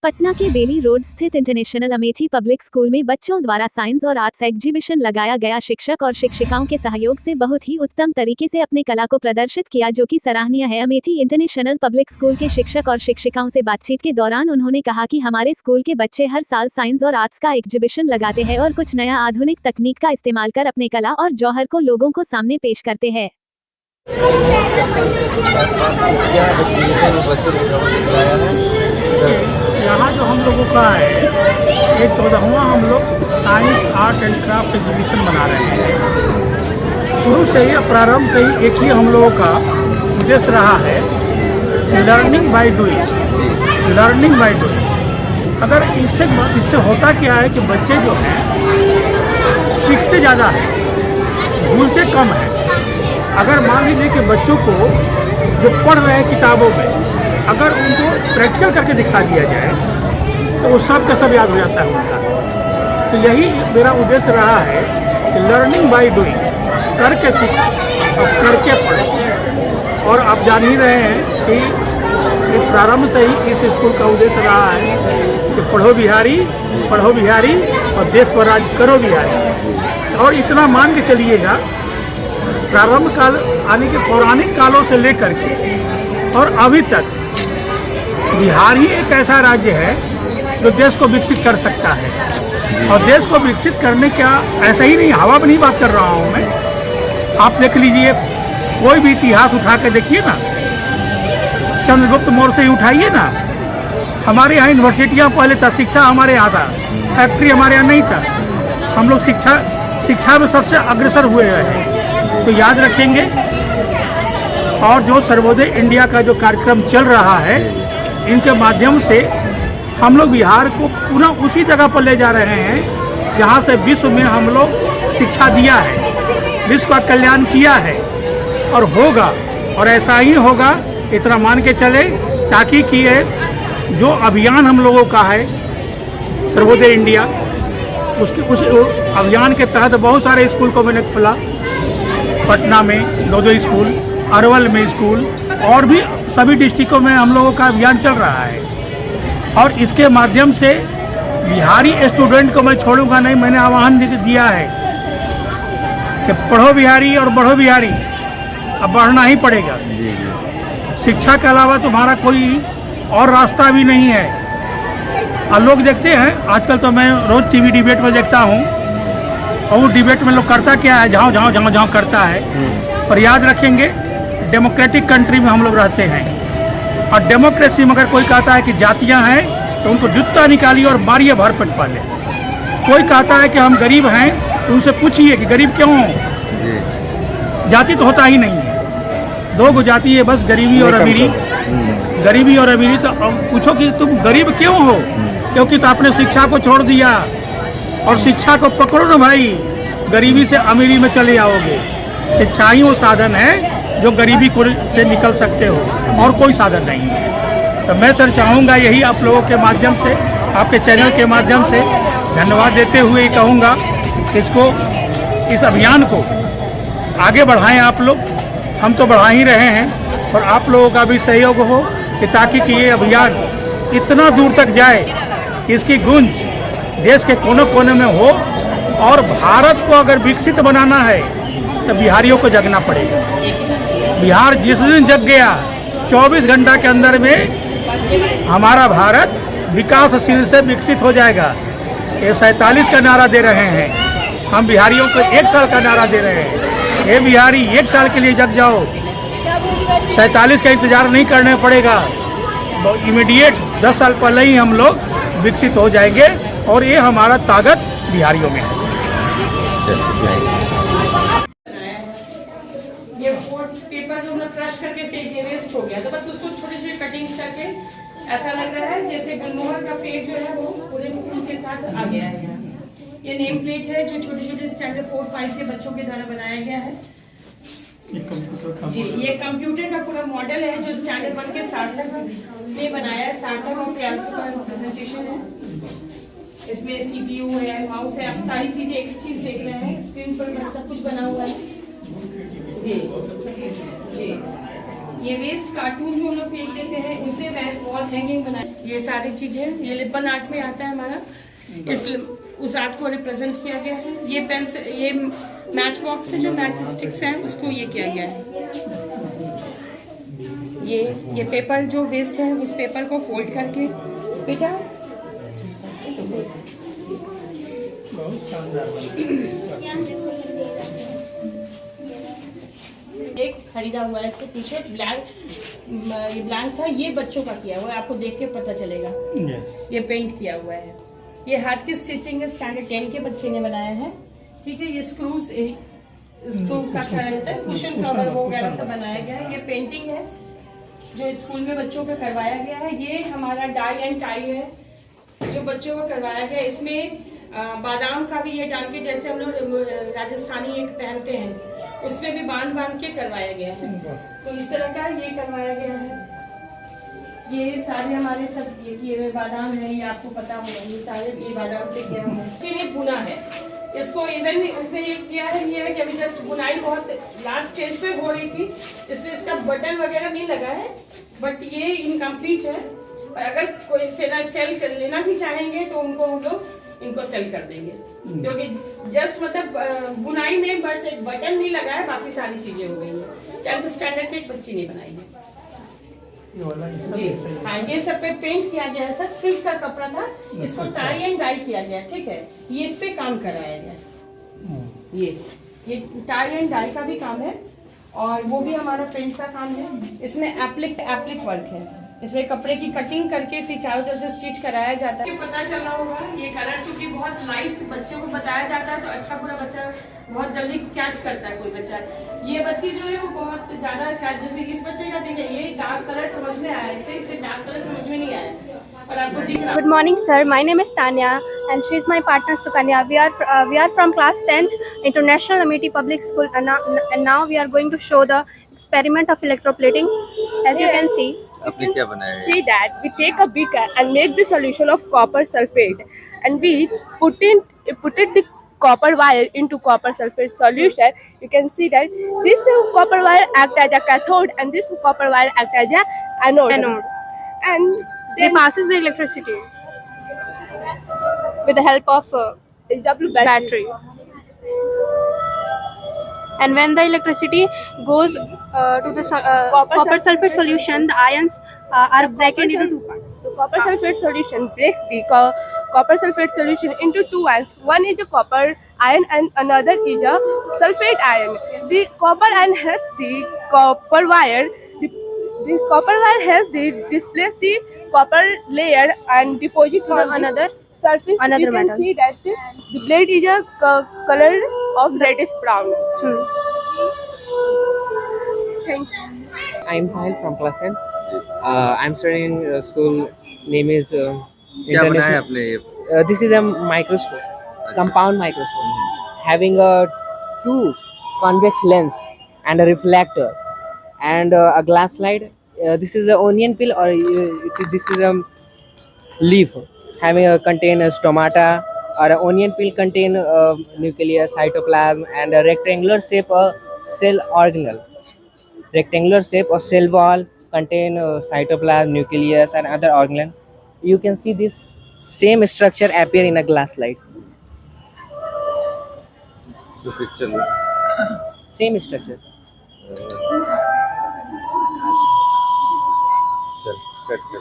पटना के बेली रोड स्थित international Amethi public school में बच्चों द्वारा साइंस और आर्ट्स एग्जीबिशन लगाया गया। शिक्षक और शिक्षिकाओं के सहयोग से बहुत ही उत्तम तरीके से अपने कला को प्रदर्शित किया, जो कि सराहनीय है। अमेठी इंटरनेशनल पब्लिक स्कूल के शिक्षक और शिक्षिकाओं से बातचीत के दौरान उन्होंने कहा कि हमारे स्कूल के बच्चे हर साल साइंस और आर्ट्स का एग्जीबिशन लगाते हैं और कुछ नया आधुनिक तकनीक का इस्तेमाल कर अपने कला और जौहर को लोगों को सामने पेश करते हैं। यहाँ जो हम लोगों का है ये 14वां हम लोग science art and craft exhibition मना रहे हैं। शुरू से ही प्रारंभ से ही एक ही हम लोगों का उद्देश्य रहा है learning by doing. Learning by doing अगर इससे होता क्या है कि बच्चे जो हैं सीखते ज़्यादा हैं, भूलते कम हैं। अगर मान लीजिए कि बच्चों को जो पढ़ रहे हैं किताबों में अगर उनको प्रैक्टिकल करके दिखा दिया जाए तो वो सब का सब याद हो जाता है उनका। तो यही मेरा उद्देश्य रहा है कि लर्निंग बाय डूइंग, करके सीखो और करके पढ़ो। और आप जान ही रहे हैं कि प्रारंभ से ही इस स्कूल का उद्देश्य रहा है कि पढ़ो बिहारी और देश पर राज करो बिहारी। और इतना मान के चलिएगा, प्रारंभ काल आने के पौराणिक कालों से लेकर के और अभी तक बिहार ही एक ऐसा राज्य है जो देश को विकसित कर सकता है। और देश को विकसित करने का ऐसा ही नहीं, हवा में नहीं बात कर रहा हूँ मैं। आप देख लीजिए, कोई भी इतिहास उठा के देखिए ना, चंद्रगुप्त मौर्य से ही उठाइए ना। हमारे यहाँ यूनिवर्सिटियाँ पहले था, शिक्षा हमारे यहाँ था, फैक्ट्री हमारे यहाँ नहीं था। हम लोग शिक्षा में सबसे अग्रसर हुए हैं। तो याद रखेंगे। और जो सर्वोदय इंडिया का जो कार्यक्रम चल रहा है, इनके माध्यम से हम लोग बिहार को पुनः उसी जगह पर ले जा रहे हैं जहाँ से विश्व में हम लोग शिक्षा दिया है, विश्व का कल्याण किया है और होगा। और ऐसा ही होगा, इतना मान के चले, ताकि कि जो अभियान हम लोगों का है सर्वोदय इंडिया, उस अभियान के तहत बहुत सारे स्कूल को मैंने खोला। पटना में 2 स्कूल, अरवल में स्कूल, और भी सभी डिस्ट्रिक्टों में हम लोगों का अभियान चल रहा है। और इसके माध्यम से बिहारी स्टूडेंट को मैं छोड़ूंगा नहीं। मैंने आह्वान दिया है कि पढ़ो बिहारी और बढ़ो बिहारी। अब बढ़ना ही पड़ेगा। शिक्षा के अलावा तुम्हारा कोई और रास्ता भी नहीं है। और लोग देखते हैं आजकल, तो मैं रोज टीवी डिबेट में देखता हूँ, और वो डिबेट में लोग करता क्या है, जहाँ करता है। पर याद रखेंगे, डेमोक्रेटिक कंट्री में हम लोग रहते हैं। और डेमोक्रेसी में अगर कोई कहता है कि जातियां हैं तो उनको जूता निकालिए और मारिए भर पेट पाले। कोई कहता है कि हम गरीब हैं तो उनसे पूछिए कि गरीब क्यों हो। जाति तो होता ही नहीं है, 2 जाति है बस, गरीबी और अमीरी। गरीबी और अमीरी। तो पूछो कि तुम गरीब क्यों हो, क्योंकि तो आपने शिक्षा को छोड़ दिया। और शिक्षा को पकड़ो ना भाई, गरीबी से अमीरी में चले आओगे। शिक्षा ही वो साधन है जो गरीबी को से निकल सकते हो, और कोई साधन नहीं है। तो मैं सर चाहूँगा यही आप लोगों के माध्यम से, आपके चैनल के माध्यम से धन्यवाद देते हुए कहूँगा कि इस अभियान को आगे बढ़ाएं आप लोग। हम तो बढ़ा ही रहे हैं, और आप लोगों का भी सहयोग हो कि ताकि कि ये अभियान इतना दूर तक जाए कि इसकी गूंज देश के कोने कोने में हो। और भारत को अगर विकसित बनाना है तो बिहारियों को जगना पड़ेगा। बिहार जिस दिन जग गया, 24 घंटा के अंदर में हमारा भारत विकासशील से विकसित हो जाएगा। ये 47 का नारा दे रहे हैं, हम बिहारियों को 1 साल का नारा दे रहे हैं। ये बिहारी 1 साल के लिए जग जाओ, 47 का इंतजार नहीं करना पड़ेगा। इमीडिएट 10 साल पहले ही हम लोग विकसित हो जाएंगे। और ये हमारा ताकत बिहारियों में है। ये पेपर जो हम लोग क्रश करके फेंक दिए, वेस्ट हो गया, तो बस उसको छोटी छोटी कटिंग्स करके ऐसा लग रहा है जैसे गुलमोहर का पेज जो है वो पूरे फूल के साथ आ गया है। यहाँ ये नेम प्लेट है जो छोटे छोटे स्टैंडर्ड 4-5 के बच्चों के द्वारा बनाया गया है। ये कंप्यूटर का पूरा मॉडल है जो स्टैंडर्ड 1 के सार्थक ने बनाया है। सार्थक और प्रयासों का प्रेजेंटेशन है। इसमें CPU है, माउस है, आप सारी चीजें एक चीज देख रहे हैं। स्क्रीन पर सब कुछ बना हुआ है। जी जी ये वेस्ट कार्टून जो हम लोग फेंक देते हैं उसे वॉल हैंगिंग बनाए। ये सारी चीजें ये लिपन आर्ट में आता है हमारा, उस आर्ट को रिप्रेजेंट किया गया है। ये पेंसिल, ये मैच बॉक्स से जो मैच स्टिक्स हैं उसको ये किया गया है। ये पेपर जो वेस्ट है उस पेपर को फोल्ड करके बेटा बहुत शानदार एक खरीदा हुआ है इसके पीछे ब्लैंक, ये ब्लैंक था, ये बच्चों का किया हुआ है, आपको देख के पता चलेगा। ये पेंट किया हुआ है। ये हाथ की स्टिचिंग है, स्टैंडर्ड 10 के बच्चे ने बनाया है। ठीक है, ये स्क्रू का क्या रहता है, कुशन कवर वो वगैरह सब बनाया गया है। ये पेंटिंग है जो स्कूल में बच्चों का करवाया गया है। ये हमारा डाई एंड टाई है जो बच्चों को करवाया गया है। इसमें बादाम का भी ये डाल के, जैसे हम लोग राजस्थानी एक पहनते हैं उसमें भी बांध के करवाया गया है। तो इस तरह का ये करवाया गया है। ये सारे हमारे सब ये किए हुए बादाम है, ये आपको पता होगा, ये सारे ये बादाम से किया हुआ है। ये बुना है इसको, इवन उसने ये किया है, ये है कि अभी जस्ट बुनाई बहुत लास्ट स्टेज पे हो रही थी, इसलिए इसका बटन वगैरह नहीं लगा है, बट ये इनकम्प्लीट है। और अगर कोई सेल कर लेना भी चाहेंगे तो उनको हम लोग इनको सेल कर देंगे, क्योंकि जस्ट मतलब बुनाई में बस एक बटन नहीं लगा है, बाकी सारी चीजें हो गई है। 10th स्टैंडर्ड के एक बच्ची नहीं बनाई है जी। हाँ, ये सब पे पेंट किया गया है सर। सिल्क का कपड़ा था, इसको टाई एंड डाई किया गया। ठीक है, ये इस पे काम कराया गया। ये टाई एंड डाई का भी काम है और वो भी हमारा पेंट का काम है। इसमें एप्लिक वर्क है, इसमें कपड़े की कटिंग करके फिर चारों तरफ से स्टिच कराया जाता है। पता चल रहा होगा ये कलर चूंकि बहुत लाइट बच्चों को बताया जाता है तो अच्छा पूरा बच्चा बहुत जल्दी कैच करता है। कोई बच्चा, ये बच्ची जो है वो बहुत ज्यादा कैच, जैसे इस बच्चे का देखिए ये डार्क कलर समझ में आया, इसे डार्क कलर समझ में नहीं आया और आपको दिख रहा। Good morning, sir. My name is Tanya, and she is my partner Sukanya. We are from class 10th, International Amity Public School, and now we are going to show the experiment of electroplating. As you can see, आपने क्या बनाया है? See that we take a beaker and make the solution of copper sulfate, and we put the copper wire into copper sulfate solution. You can see that this copper wire act as a cathode and this copper wire act as a anode. And it then passes the electricity with the help of SW battery. and when the electricity goes to the copper sulfate solution, the ions are broken into two parts. The copper sulfate solution breaks the copper sulfate solution into two ions. One is a copper ion and another is a sulfate ion. The copper ion helps the copper wire. The copper wire helps the displace the copper layer and deposit To the on the another surface. another You can metal. see that the blade is a color of reddish brown. Thank you. I'm Sahil from class 10. I'm studying school name is क्या बनाया है आपने ये? This is a microscope, compound microscope, having a two convex lens and a reflector and a glass slide. This is an onion peel or this is a leaf having a contain a stomata, or an onion peel contain nucleus, cytoplasm, and a rectangular shape cell organelle. Rectangular shape or cell wall contain cytoplasm, nucleus, and other organelle. You can see this same structure appear in a glass slide. तो picture में Same structure. चल cut कर